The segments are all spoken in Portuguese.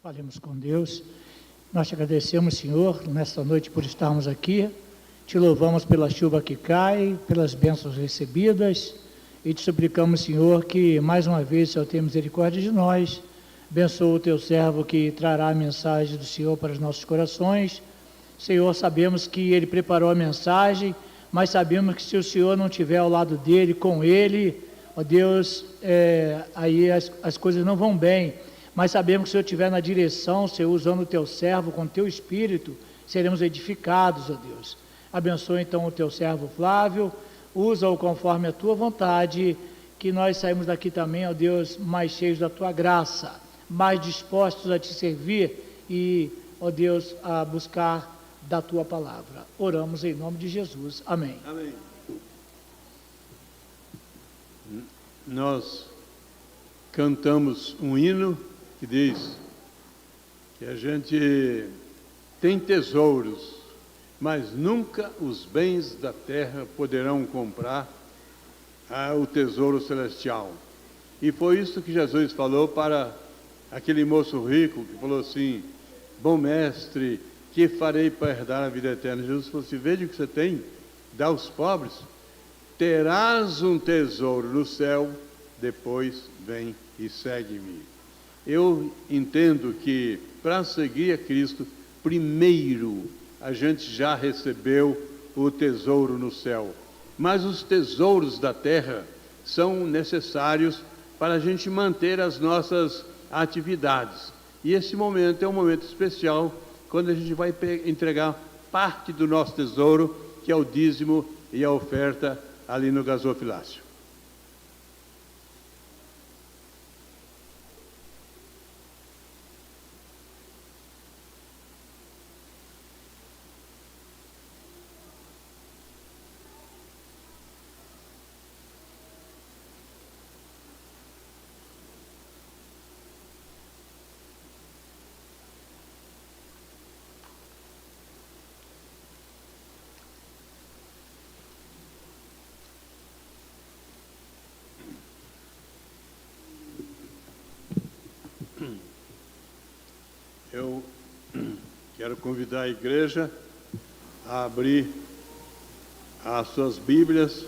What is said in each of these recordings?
Falemos com Deus. Nós te agradecemos, Senhor, nesta noite por estarmos aqui. Te louvamos pela chuva que cai, pelas bênçãos recebidas e te suplicamos, Senhor, que mais uma vez, Senhor, tenha misericórdia de nós. Abençoa o teu servo que trará a mensagem do Senhor para os nossos corações. Senhor, sabemos que ele preparou a mensagem, mas sabemos que se o Senhor não estiver ao lado dele, com ele, ó Deus, aí as coisas não vão bem. Mas sabemos que se o Senhor estiver na direção, Senhor, usando o teu servo com o teu espírito, seremos edificados, ó Deus. Abençoa então o teu servo Flávio, usa-o conforme a tua vontade, que nós saímos daqui também, ó Deus, mais cheios da tua graça, mais dispostos a te servir e, ó Deus, a buscar da tua palavra. Oramos em nome de Jesus. Amém. Amém. Nós cantamos um hino que diz que a gente tem tesouros, mas nunca os bens da terra poderão comprar o tesouro celestial. E foi isso que Jesus falou para aquele moço rico que falou assim: bom mestre, que farei para herdar a vida eterna? Jesus falou assim: veja o que você tem, dá aos pobres, terás um tesouro no céu, depois vem e segue-me. Eu entendo que para seguir a Cristo, primeiro a gente já recebeu o tesouro no céu, mas os tesouros da terra são necessários para a gente manter as nossas atividades. E esse momento é um momento especial, quando a gente vai entregar parte do nosso tesouro, que é o dízimo e a oferta ali no gasofilácio. Eu quero convidar a igreja a abrir as suas Bíblias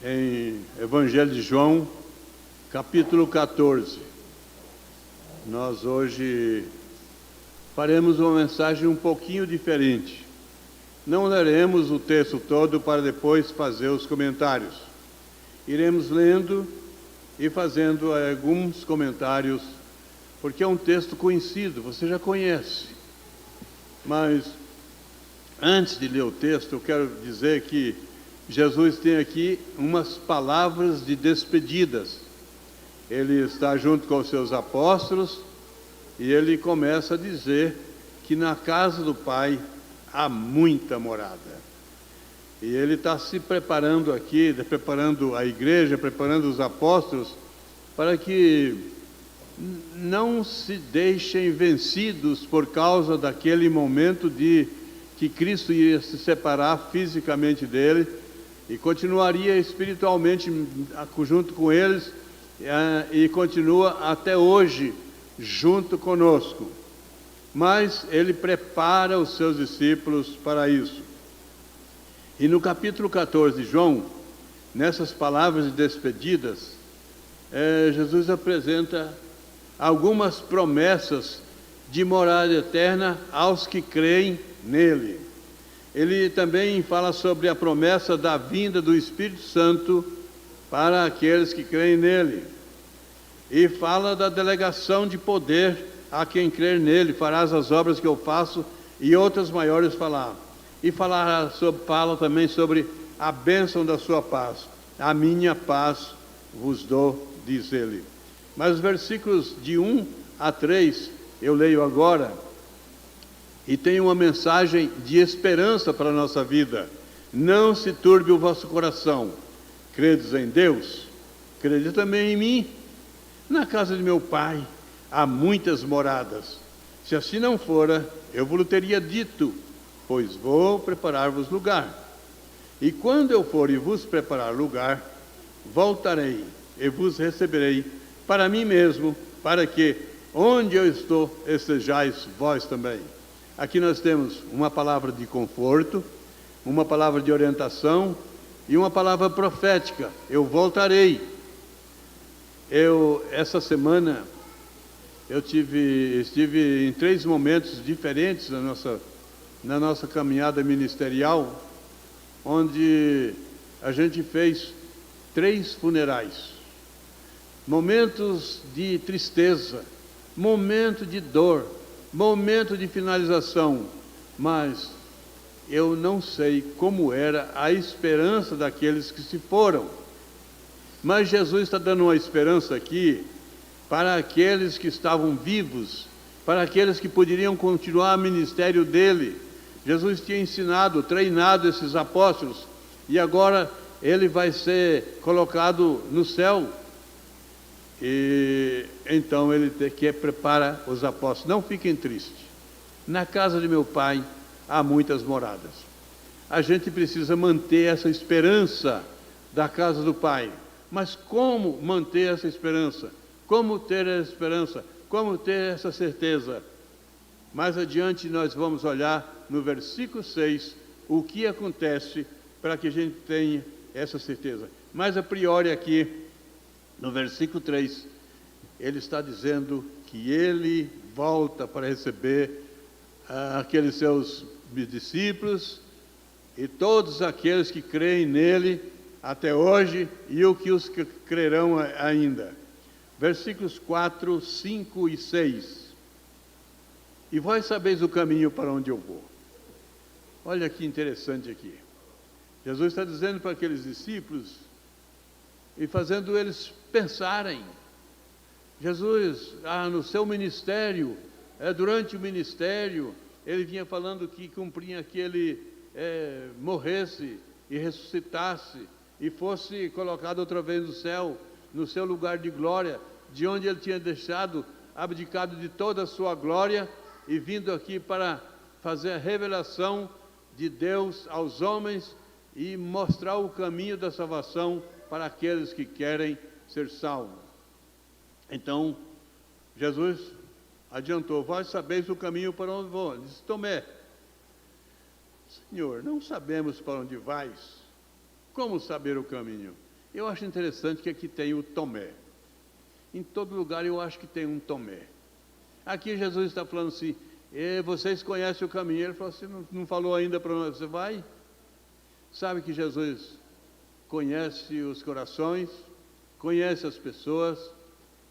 em Evangelho de João, capítulo 14. Nós hoje faremos uma mensagem um pouquinho diferente. Não leremos o texto todo para depois fazer os comentários. Iremos lendo e fazendo alguns comentários, porque é um texto conhecido, você já conhece. Mas, antes de ler o texto, eu quero dizer que Jesus tem aqui umas palavras de despedidas. Ele está junto com os seus apóstolos e ele começa a dizer que na casa do Pai há muita morada. E ele está se preparando aqui, preparando a igreja, preparando os apóstolos, para que não se deixem vencidos por causa daquele momento de que Cristo ia se separar fisicamente dele e continuaria espiritualmente junto com eles, e continua até hoje junto conosco. Mas ele prepara os seus discípulos para isso. E no capítulo 14 de João, nessas palavras de despedidas, Jesus apresenta algumas promessas de morada eterna aos que creem nele. Ele também fala sobre a promessa da vinda do Espírito Santo para aqueles que creem nele. E fala da delegação de poder a quem crer nele. Farás as obras que eu faço e outras maiores falar. E fala também sobre a bênção da sua paz. A minha paz vos dou, diz ele. Mas os versículos de 1 a 3, eu leio agora, e tem uma mensagem de esperança para a nossa vida. Não se turbe o vosso coração. Credes em Deus? Crede também em mim. Na casa de meu Pai há muitas moradas. Se assim não fora, eu vos teria dito, pois vou preparar-vos lugar. E quando eu for e vos preparar lugar, voltarei e vos receberei para mim mesmo, para que, onde eu estou, estejais vós também. Aqui nós temos uma palavra de conforto, uma palavra de orientação e uma palavra profética. Eu voltarei. Essa semana, estive em 3 momentos diferentes na nossa caminhada ministerial, onde a gente fez 3 funerais. Momentos de tristeza, momento de dor, momento de finalização, mas eu não sei como era a esperança daqueles que se foram. Mas Jesus está dando uma esperança aqui para aqueles que estavam vivos, para aqueles que poderiam continuar o ministério dele. Jesus tinha ensinado, treinado esses apóstolos, e agora ele vai ser colocado no céu. E então ele prepara os apóstolos. Não fiquem tristes. Na casa de meu pai há muitas moradas. A gente precisa manter essa esperança da casa do pai. Mas como manter essa esperança? Como ter essa esperança? Como ter essa certeza? Mais adiante nós vamos olhar no versículo 6 o que acontece para que a gente tenha essa certeza. Mas a priori aqui, no versículo 3, ele está dizendo que ele volta para receber aqueles seus discípulos e todos aqueles que creem nele até hoje e os que crerão ainda. Versículos 4, 5 e 6. E vós sabeis o caminho para onde eu vou. Olha que interessante aqui. Jesus está dizendo para aqueles discípulos e fazendo eles pensarem. Jesus, no seu ministério, durante o ministério, ele vinha falando que cumpria que ele morresse e ressuscitasse e fosse colocado outra vez no céu, no seu lugar de glória, de onde ele tinha deixado, abdicado de toda a sua glória e vindo aqui para fazer a revelação de Deus aos homens e mostrar o caminho da salvação para aqueles que querem ser salvos. Então, Jesus adiantou: vós sabeis o caminho para onde vou. Ele disse: Tomé, Senhor, não sabemos para onde vais. Como saber o caminho? Eu acho interessante que aqui tem o Tomé. Em todo lugar eu acho que tem um Tomé. Aqui Jesus está falando assim: vocês conhecem o caminho. Ele falou assim: não falou ainda para onde você vai? Sabe que Jesus conhece os corações, conhece as pessoas,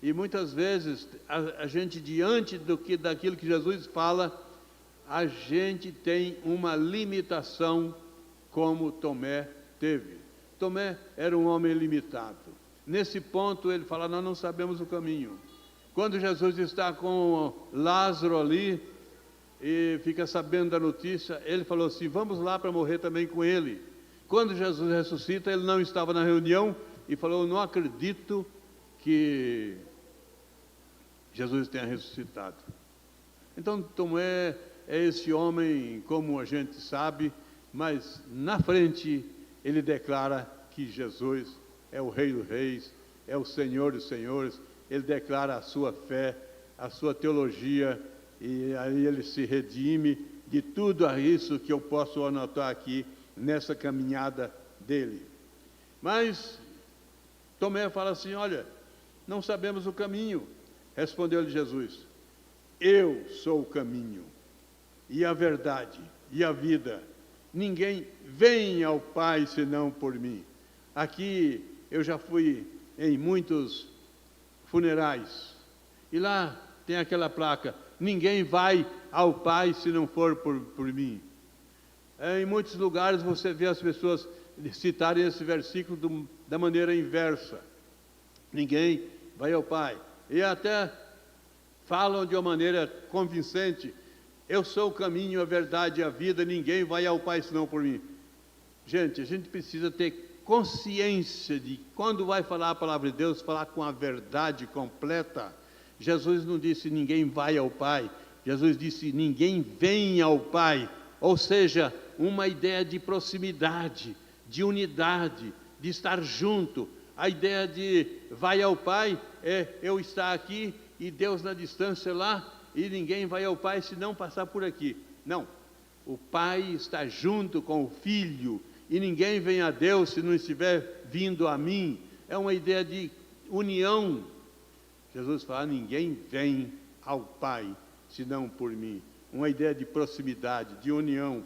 e muitas vezes a gente, diante daquilo que Jesus fala, a gente tem uma limitação, como Tomé teve. Tomé era um homem limitado. Nesse ponto ele fala: nós não sabemos o caminho. Quando Jesus está com Lázaro ali e fica sabendo da notícia, ele falou assim: vamos lá para morrer também com ele. Quando Jesus ressuscita, ele não estava na reunião e falou: não acredito que Jesus tenha ressuscitado. Então Tomé é esse homem, como a gente sabe, mas na frente ele declara que Jesus é o Rei dos Reis, é o Senhor dos Senhores. Ele declara a sua fé, a sua teologia, e aí ele se redime de tudo isso que eu posso anotar aqui nessa caminhada dele. Mas Tomé fala assim: olha, não sabemos o caminho. Respondeu-lhe Jesus: eu sou o caminho e a verdade e a vida. Ninguém vem ao Pai senão por mim. Aqui eu já fui em muitos funerais e lá tem aquela placa: ninguém vai ao Pai se não for por mim. Em muitos lugares você vê as pessoas citarem esse versículo da maneira inversa: ninguém vai ao Pai. E até falam de uma maneira convincente: eu sou o caminho, a verdade e a vida, ninguém vai ao Pai senão por mim. Gente, a gente precisa ter consciência de, quando vai falar a palavra de Deus, falar com a verdade completa. Jesus não disse ninguém vai ao Pai, Jesus disse ninguém vem ao Pai, ou seja, uma ideia de proximidade, de unidade, de estar junto. A ideia de vai ao Pai é eu estar aqui e Deus na distância lá, e ninguém vai ao Pai se não passar por aqui. Não, o Pai está junto com o Filho, e ninguém vem a Deus se não estiver vindo a mim. É uma ideia de união. Jesus fala, ninguém vem ao Pai senão por mim. Uma ideia de proximidade, de união.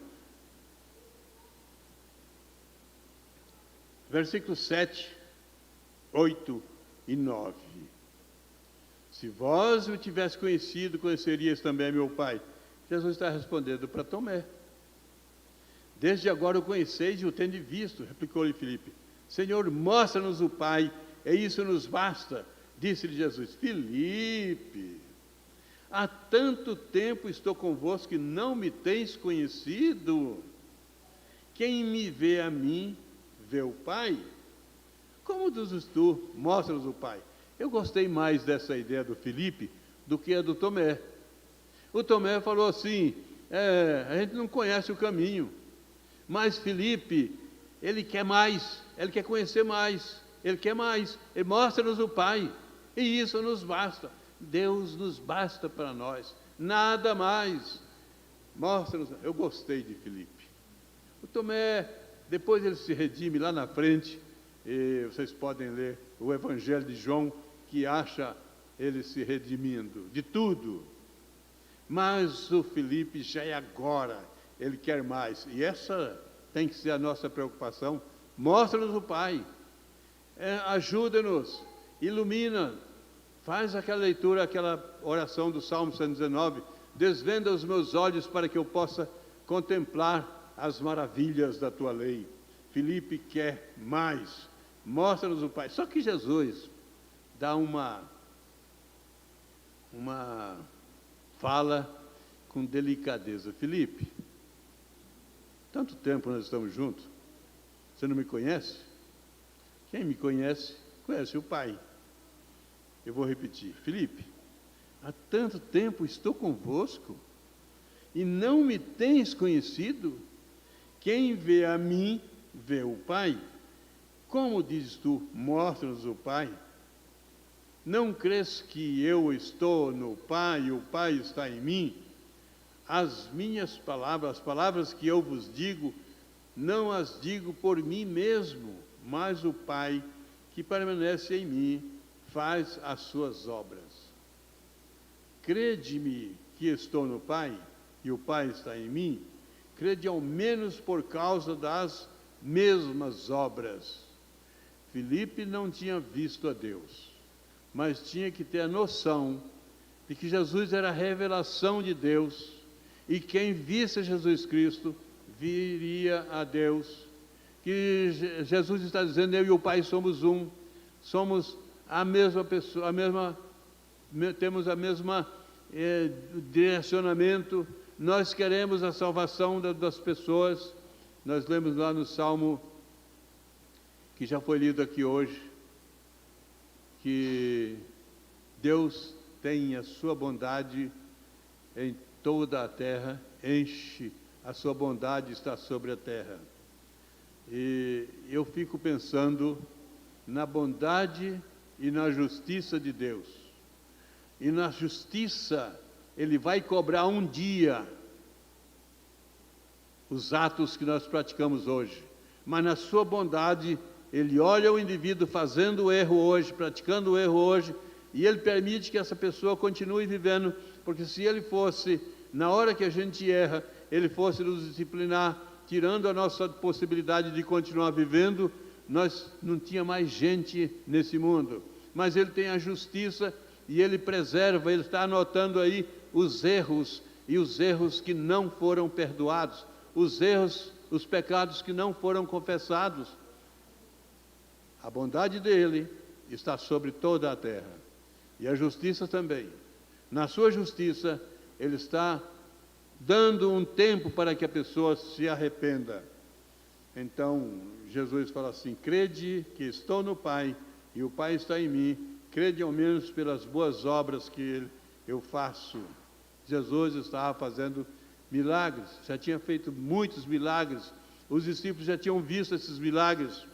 Versículos 7, 8 e 9. Se vós o tivesse conhecido, conhecerias também meu Pai. Jesus está respondendo para Tomé. Desde agora o conheceis e o tendes visto, replicou-lhe Filipe. Senhor, mostra-nos o Pai, e isso nos basta. Disse-lhe Jesus, Filipe, há tanto tempo estou convosco que não me tens conhecido. Quem me vê a mim, vê o Pai. Como dizes tu, mostra-nos o Pai. Eu gostei mais dessa ideia do Filipe do que a do Tomé. O Tomé falou assim, a gente não conhece o caminho, mas Filipe, ele quer mais, ele quer conhecer mais, ele quer mais, ele mostra-nos o Pai, e isso nos basta. Deus nos basta para nós, nada mais. Mostra-nos. Eu gostei de Filipe. O Tomé, depois ele se redime lá na frente, e vocês podem ler o Evangelho de João, que acha ele se redimindo de tudo. Mas o Filipe já é agora, ele quer mais. E essa tem que ser a nossa preocupação. Mostra-nos o Pai, ajuda-nos, ilumina, faz aquela leitura, aquela oração do Salmo 119, desvenda os meus olhos para que eu possa contemplar as maravilhas da tua lei. Filipe quer mais, mostra-nos o Pai. Só que Jesus dá uma fala com delicadeza. Filipe, tanto tempo nós estamos juntos, você não me conhece? Quem me conhece, conhece o Pai. Eu vou repetir. Filipe, há tanto tempo estou convosco e não me tens conhecido? Quem vê a mim, vê o Pai. Como dizes tu, mostra-nos o Pai? Não crês que eu estou no Pai e o Pai está em mim? As minhas palavras, as palavras que eu vos digo, não as digo por mim mesmo, mas o Pai que permanece em mim faz as suas obras. Crede-me que estou no Pai e o Pai está em mim, crede ao menos por causa das mesmas obras. Filipe não tinha visto a Deus, mas tinha que ter a noção de que Jesus era a revelação de Deus, e quem visse Jesus Cristo viria a Deus. Que Jesus está dizendo, eu e o Pai somos um, somos a mesma pessoa, temos a mesma direcionamento, nós queremos a salvação das pessoas. Nós lemos lá no Salmo, que já foi lido aqui hoje, que Deus tem a sua bondade em toda a terra, enche, a sua bondade está sobre a terra. E eu fico pensando na bondade e na justiça de Deus. E na justiça, Ele vai cobrar um dia os atos que nós praticamos hoje. Mas na sua bondade, Ele olha o indivíduo fazendo o erro hoje, praticando o erro hoje, e Ele permite que essa pessoa continue vivendo, porque se Ele fosse, na hora que a gente erra, Ele fosse nos disciplinar, tirando a nossa possibilidade de continuar vivendo, nós não tinha mais gente nesse mundo. Mas Ele tem a justiça e Ele preserva, Ele está anotando aí os erros, e os erros que não foram perdoados, os erros, os pecados que não foram confessados. A bondade dele está sobre toda a terra, e a justiça também. Na sua justiça, Ele está dando um tempo para que a pessoa se arrependa. Então, Jesus fala assim, crede que estou no Pai, e o Pai está em mim, crede ao menos pelas boas obras que eu faço. Jesus estava fazendo milagres, já tinha feito muitos milagres, os discípulos já tinham visto esses milagres.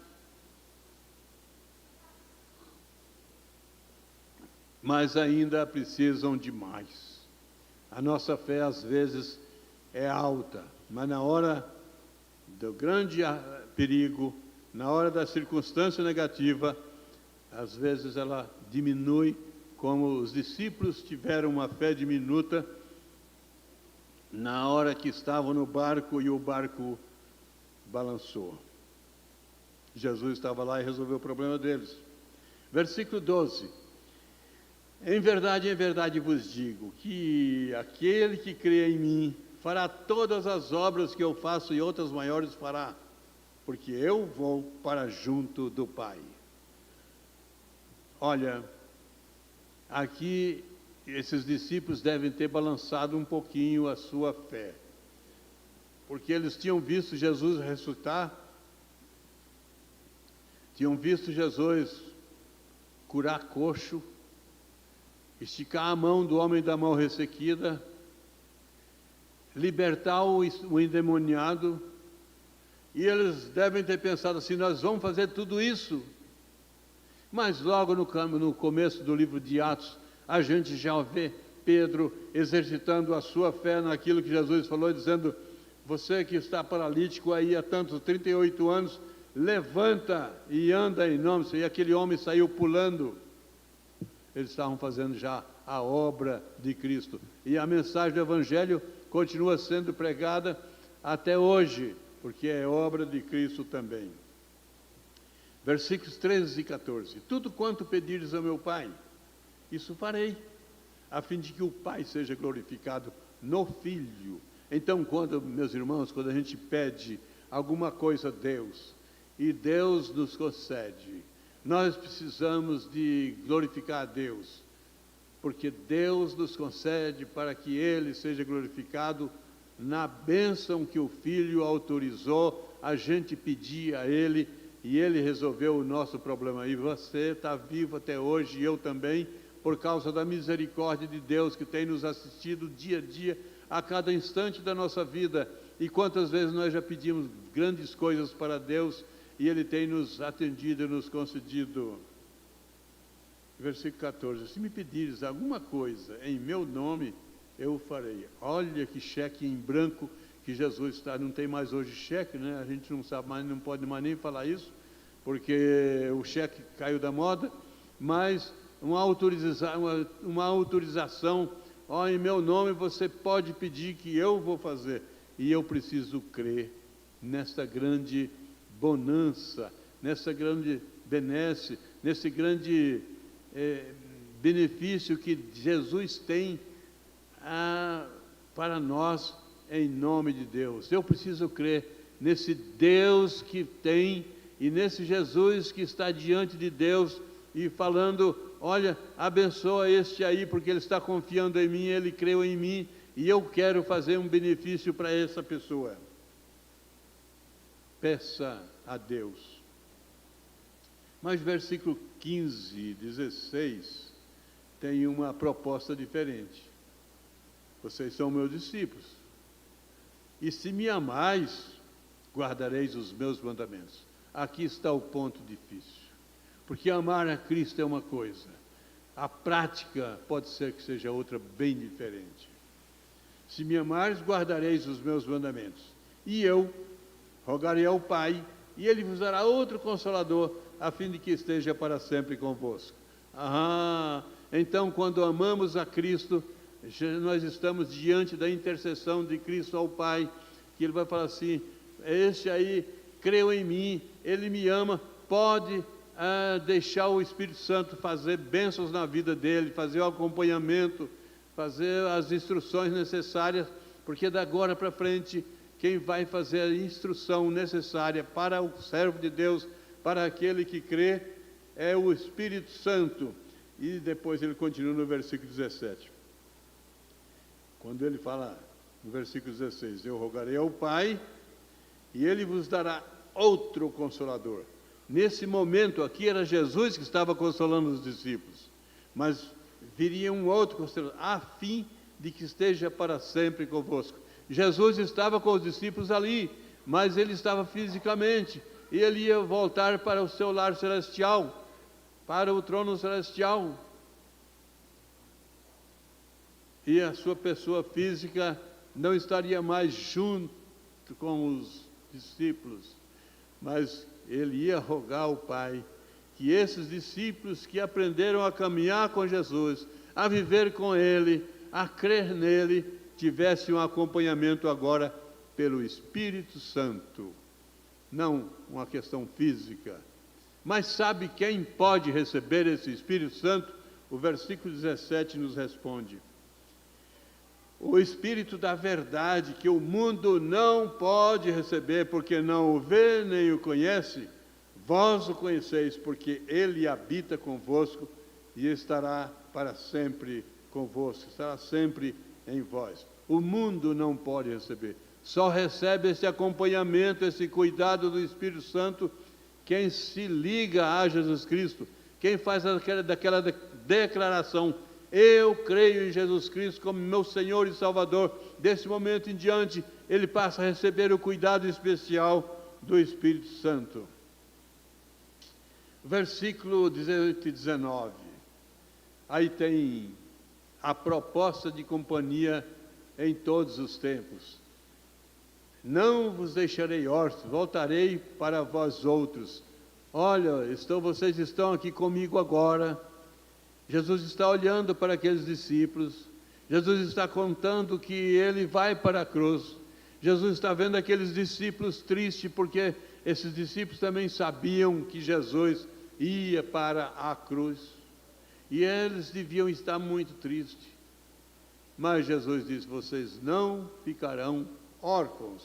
mas ainda precisam de mais. A nossa fé, às vezes, é alta, mas na hora do grande perigo, na hora da circunstância negativa, às vezes ela diminui, como os discípulos tiveram uma fé diminuta na hora que estavam no barco e o barco balançou. Jesus estava lá e resolveu o problema deles. Versículo 12. Em verdade vos digo, que aquele que crê em mim fará todas as obras que eu faço e outras maiores fará, porque eu vou para junto do Pai. Olha, aqui esses discípulos devem ter balançado um pouquinho a sua fé, porque eles tinham visto Jesus ressuscitar, tinham visto Jesus curar coxo, esticar a mão do homem da mão ressequida, libertar o endemoniado, e eles devem ter pensado assim: nós vamos fazer tudo isso. Mas logo no começo do livro de Atos, a gente já vê Pedro exercitando a sua fé naquilo que Jesus falou, dizendo: você que está paralítico aí há tantos 38 anos, levanta e anda em nome do Senhor. E aquele homem saiu pulando. Eles estavam fazendo já a obra de Cristo. E a mensagem do Evangelho continua sendo pregada até hoje, porque é obra de Cristo também. Versículos 13 e 14. Tudo quanto pedires ao meu Pai, isso farei, a fim de que o Pai seja glorificado no Filho. Então, meus irmãos, quando a gente pede alguma coisa a Deus, e Deus nos concede, nós precisamos de glorificar a Deus, porque Deus nos concede para que Ele seja glorificado na bênção que o Filho autorizou a gente pedir a Ele, e Ele resolveu o nosso problema. E você está vivo até hoje, e eu também, por causa da misericórdia de Deus que tem nos assistido dia a dia, a cada instante da nossa vida. E quantas vezes nós já pedimos grandes coisas para Deus, e Ele tem nos atendido e nos concedido. Versículo 14. Se me pedires alguma coisa em meu nome, eu o farei. Olha que cheque em branco que Jesus está. Não tem mais hoje cheque, né? A gente não sabe mais, não pode mais nem falar isso, porque o cheque caiu da moda. Mas uma autorização, em meu nome você pode pedir, que eu vou fazer. E eu preciso crer nesta grande bonança, nessa grande benesse, nesse grande benefício que Jesus tem para nós, em nome de Deus. Eu preciso crer nesse Deus que tem, e nesse Jesus que está diante de Deus e falando: olha, abençoa este aí, porque ele está confiando em mim, ele creu em mim, e eu quero fazer um benefício para essa pessoa. Peça a Deus. Mas versículo 15 e 16 tem uma proposta diferente. Vocês são meus discípulos, e se me amais, guardareis os meus mandamentos. Aqui está o ponto difícil, porque amar a Cristo é uma coisa, a prática pode ser que seja outra bem diferente. Se me amares, guardareis os meus mandamentos, e eu rogarei ao Pai, e Ele vos dará outro Consolador, a fim de que esteja para sempre convosco. Então, quando amamos a Cristo, nós estamos diante da intercessão de Cristo ao Pai, que Ele vai falar assim: este aí creu em mim, ele me ama, pode deixar o Espírito Santo fazer bênçãos na vida dele, fazer o acompanhamento, fazer as instruções necessárias, porque da agora para frente, quem vai fazer a instrução necessária para o servo de Deus, para aquele que crê, é o Espírito Santo. E depois ele continua no versículo 17. Quando ele fala no versículo 16: eu rogarei ao Pai, e Ele vos dará outro Consolador. Nesse momento aqui era Jesus que estava consolando os discípulos, mas viria um outro Consolador, a fim de que esteja para sempre convosco. Jesus estava com os discípulos ali, mas Ele estava fisicamente, e Ele ia voltar para o seu lar celestial, para o trono celestial. e a sua pessoa física não estaria mais junto com os discípulos, mas ele ia rogar ao Pai que esses discípulos que aprenderam a caminhar com Jesus, a viver com Ele, a crer nele, tivessem um acompanhamento agora pelo Espírito Santo. Não uma questão física. Mas sabe quem pode receber esse Espírito Santo? O versículo 17 nos responde: o Espírito da verdade, que o mundo não pode receber, porque não o vê nem o conhece, vós o conheceis, porque ele habita convosco e estará para sempre convosco, estará sempre em vós. O mundo não pode receber. Só recebe esse acompanhamento, esse cuidado do Espírito Santo quem se liga a Jesus Cristo, quem faz daquela declaração: eu creio em Jesus Cristo como meu Senhor e Salvador. Desse momento em diante, ele passa a receber o cuidado especial do Espírito Santo. Versículo 18 e 19. Aí tem a proposta de companhia em todos os tempos. Não vos deixarei órfãos, voltarei para vós outros. Olha, vocês estão aqui comigo agora. Jesus está olhando para aqueles discípulos. Jesus está contando que ele vai para a cruz. Jesus está vendo aqueles discípulos tristes, porque esses discípulos também sabiam que Jesus ia para a cruz. E eles deviam estar muito tristes. Mas Jesus disse: vocês não ficarão órfãos.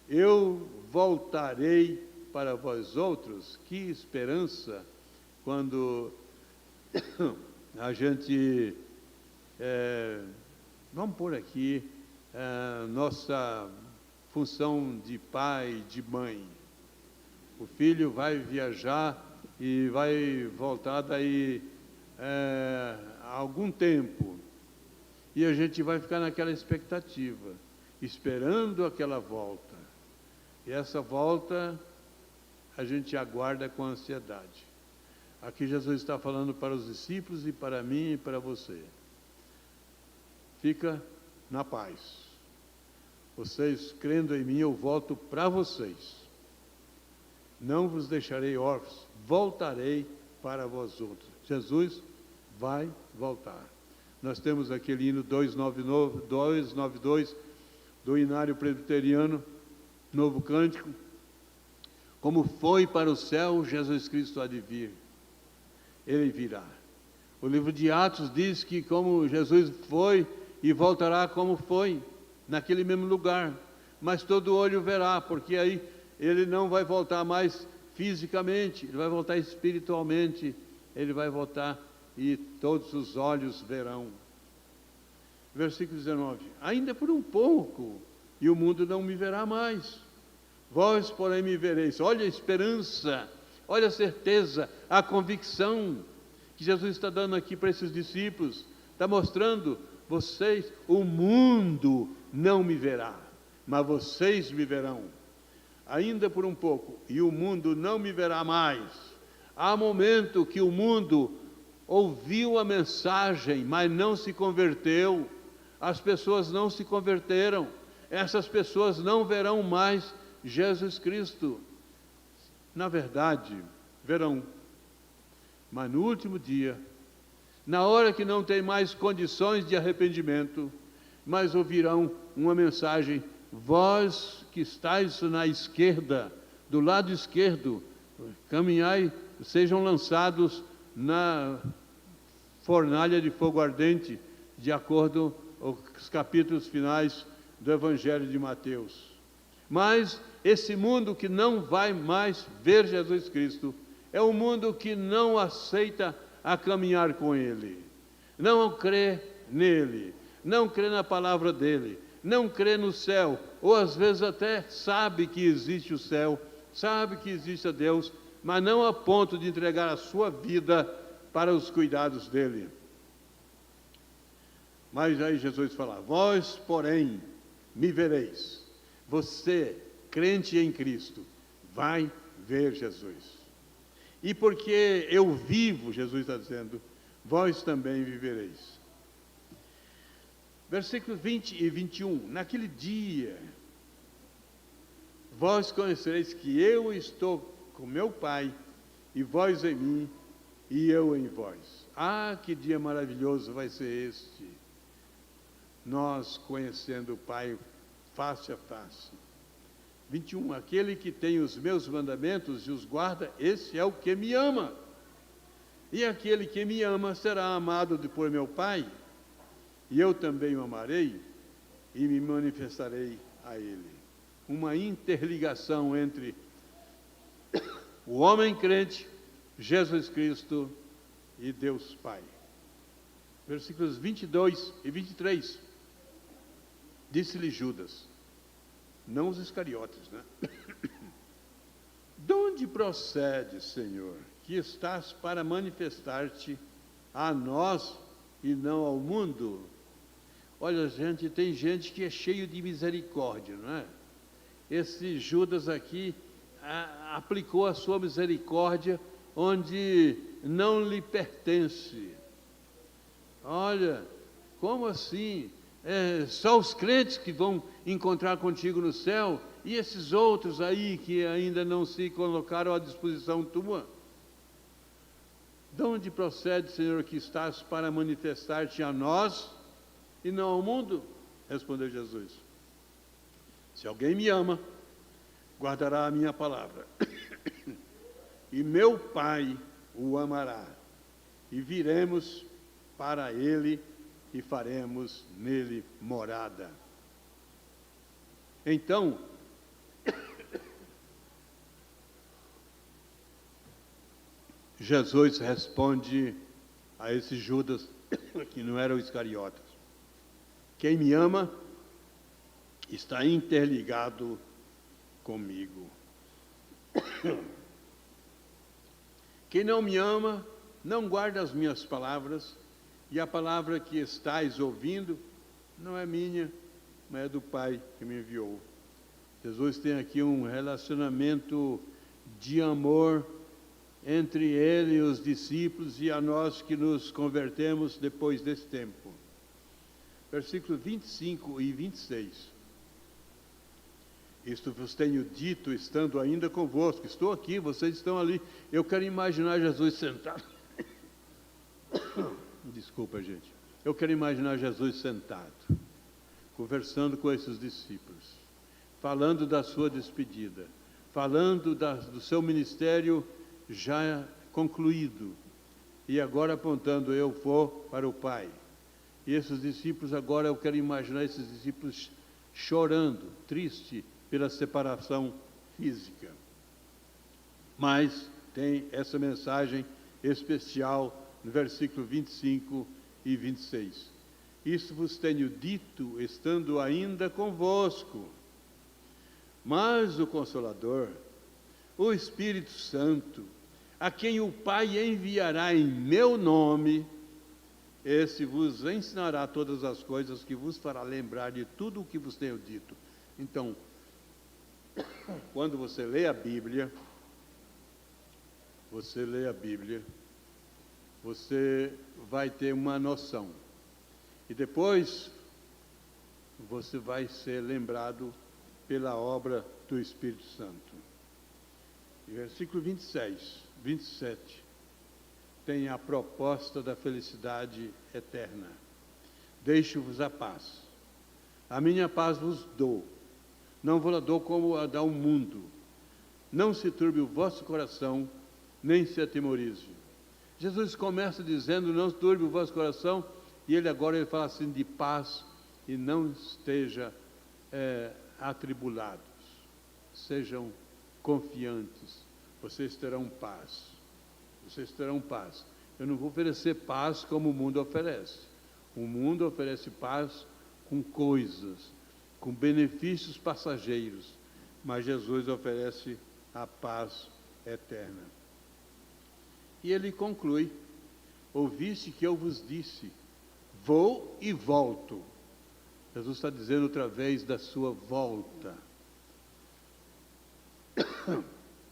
Eu voltarei para vós outros. Que esperança quando a gente, vamos pôr aqui, nossa função de pai, de mãe. O filho vai viajar e vai voltar daí há algum tempo. E a gente vai ficar naquela expectativa, esperando aquela volta. E essa volta a gente aguarda com ansiedade. Aqui Jesus está falando para os discípulos e para mim e para você. Fica na paz. Vocês crendo em mim, eu volto para vocês. Não vos deixarei órfãos, voltarei para vós outros. Jesus vai voltar. Nós temos aquele hino 292 do Inário Presbiteriano, Novo Cântico. Como foi para o céu, Jesus Cristo há de vir. Ele virá. O livro de Atos diz que como Jesus foi e voltará como foi, naquele mesmo lugar. Mas todo olho verá, porque aí ele não vai voltar mais fisicamente, ele vai voltar espiritualmente, ele vai voltar e todos os olhos verão. Versículo 19: ainda por um pouco, e o mundo não me verá mais. Vós, porém, me vereis. Olha a esperança, olha a certeza, a convicção que Jesus está dando aqui para esses discípulos. Está mostrando: vocês, o mundo não me verá, mas vocês me verão. Ainda por um pouco, e o mundo não me verá mais. Há momento que o mundo ouviu a mensagem, mas não se converteu. As pessoas não se converteram. Essas pessoas não verão mais Jesus Cristo. Na verdade, verão. Mas no último dia, na hora que não tem mais condições de arrependimento, mas ouvirão uma mensagem: vós que estáis na esquerda, do lado esquerdo, caminhai, sejam lançados na fornalha de fogo ardente, de acordo com os capítulos finais do Evangelho de Mateus. Mas esse mundo que não vai mais ver Jesus Cristo é um mundo que não aceita a caminhar com Ele, não crê nele, não crê na palavra dele, não crê no céu, ou às vezes até sabe que existe o céu, sabe que existe a Deus, mas não a ponto de entregar a sua vida para os cuidados dele. Mas aí Jesus fala: vós, porém, me vereis. Você, crente em Cristo, vai ver Jesus. E porque eu vivo, Jesus está dizendo, vós também vivereis. Versículos 20 e 21. Naquele dia, vós conhecereis que eu estou com meu Pai, e vós em mim, e eu em vós. Ah, que dia maravilhoso vai ser este! Nós conhecendo o Pai face a face. 21. Aquele que tem os meus mandamentos e os guarda, esse é o que me ama. E aquele que me ama será amado por meu Pai, e eu também o amarei e me manifestarei a ele. Uma interligação entre o homem crente, Jesus Cristo e Deus Pai. Versículos 22 e 23. Disse-lhe Judas, não os Iscariotes, né? De onde procede, Senhor, que estás para manifestar-te a nós e não ao mundo? Olha, gente, tem gente que é cheio de misericórdia, não é? Esse Judas aqui aplicou a sua misericórdia onde não lhe pertence. Olha, como assim? Só os crentes que vão encontrar contigo no céu, e esses outros aí que ainda não se colocaram à disposição tua? De onde procede, Senhor, que estás para manifestar-te a nós e não ao mundo? Respondeu Jesus. Se alguém me ama, guardará a minha palavra, e meu Pai o amará, e viremos para ele e faremos nele morada. Então, Jesus responde a esse Judas, que não era o Iscariotas: quem me ama está interligado comigo. Quem não me ama, não guarda as minhas palavras, e a palavra que estáis ouvindo não é minha, mas é do Pai que me enviou. Jesus tem aqui um relacionamento de amor entre ele e os discípulos e a nós que nos convertemos depois desse tempo. Versículos 25 e 26. Isto vos tenho dito, estando ainda convosco. Estou aqui, vocês estão ali. Eu quero imaginar Jesus sentado. Desculpa, gente. Eu quero imaginar Jesus sentado, conversando com esses discípulos, falando da sua despedida, falando do seu ministério já concluído, e agora apontando: eu vou para o Pai. E esses discípulos, agora eu quero imaginar esses discípulos chorando, triste pela separação física. Mas tem essa mensagem especial no versículo 25 e 26. Isso vos tenho dito, estando ainda convosco. Mas o Consolador, o Espírito Santo, a quem o Pai enviará em meu nome, esse vos ensinará todas as coisas, que vos fará lembrar de tudo o que vos tenho dito. Então, quando você lê a Bíblia, você vai ter uma noção. E depois, você vai ser lembrado pela obra do Espírito Santo. E versículo 27, tem a proposta da felicidade eterna. Deixo-vos a paz. A minha paz vos dou. Não vos a dou como a dá o mundo. Não se turbe o vosso coração, nem se atemorize. Jesus começa dizendo: não se turbe o vosso coração, e ele fala assim de paz, e não esteja atribulados. Sejam confiantes, vocês terão paz. Vocês terão paz. Eu não vou oferecer paz como o mundo oferece. O mundo oferece paz com coisas, com benefícios passageiros, mas Jesus oferece a paz eterna. E ele conclui: ouviste que eu vos disse, vou e volto. Jesus está dizendo outra vez da sua volta.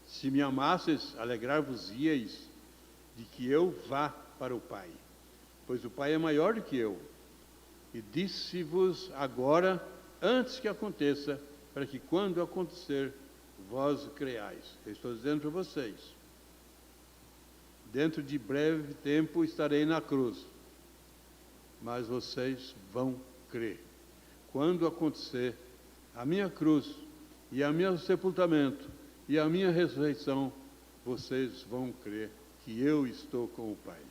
Se me amasseis, alegrar-vos-ieis de que eu vá para o Pai, pois o Pai é maior do que eu. E disse-vos agora, antes que aconteça, para que quando acontecer, vós creais. Eu estou dizendo para vocês, dentro de breve tempo estarei na cruz, mas vocês vão crer. Quando acontecer a minha cruz, e o meu sepultamento, e a minha ressurreição, vocês vão crer que eu estou com o Pai.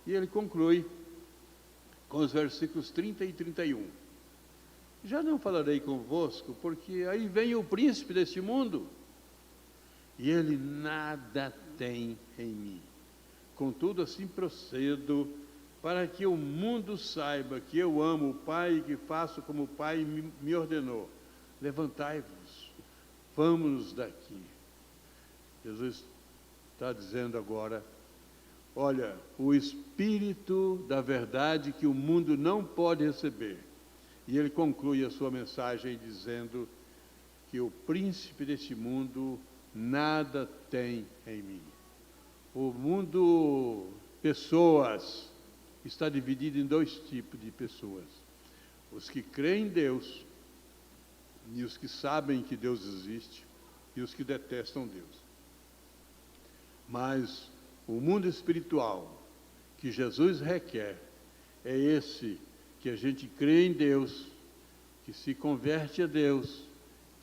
E ele conclui com os versículos 30 e 31. Já não falarei convosco, porque aí vem o príncipe deste mundo, e ele nada tem em mim. Contudo, assim procedo, para que o mundo saiba que eu amo o Pai e que faço como o Pai me ordenou. Levantai-vos, vamos daqui. Jesus está dizendo agora, olha, o Espírito da verdade que o mundo não pode receber. E ele conclui a sua mensagem dizendo que o príncipe deste mundo nada tem em mim. O mundo, pessoas, está dividido em dois tipos de pessoas. Os que creem em Deus e os que sabem que Deus existe e os que detestam Deus. Mas o mundo espiritual que Jesus requer é esse que a gente crê em Deus, que se converte a Deus,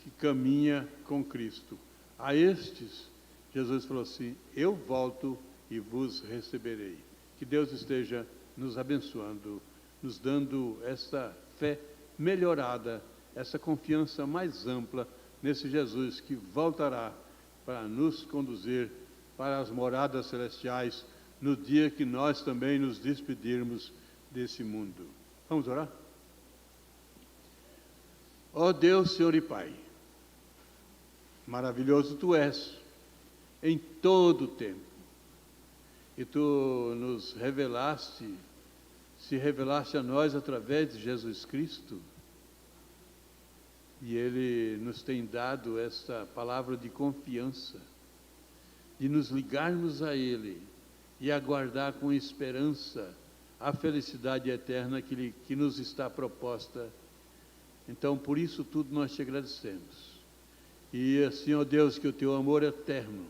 que caminha com Cristo. A estes, Jesus falou assim, eu volto e vos receberei. Que Deus esteja nos abençoando, nos dando essa fé melhorada, essa confiança mais ampla nesse Jesus que voltará para nos conduzir para as moradas celestiais no dia que nós também nos despedirmos desse mundo. Vamos orar? Ó Deus, Senhor e Pai, maravilhoso Tu és em todo o tempo. E Tu nos revelaste, se revelaste a nós através de Jesus Cristo. E Ele nos tem dado esta palavra de confiança, de nos ligarmos a Ele e aguardar com esperança a felicidade eterna que nos está proposta. Então, por isso tudo nós te agradecemos. E assim, ó Deus, que o Teu amor eterno,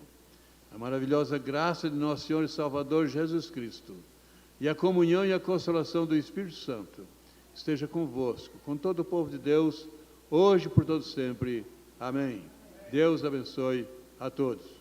a maravilhosa graça de nosso Senhor e Salvador Jesus Cristo, e a comunhão e a consolação do Espírito Santo, esteja convosco, com todo o povo de Deus, hoje e por todo sempre. Amém. Deus abençoe a todos.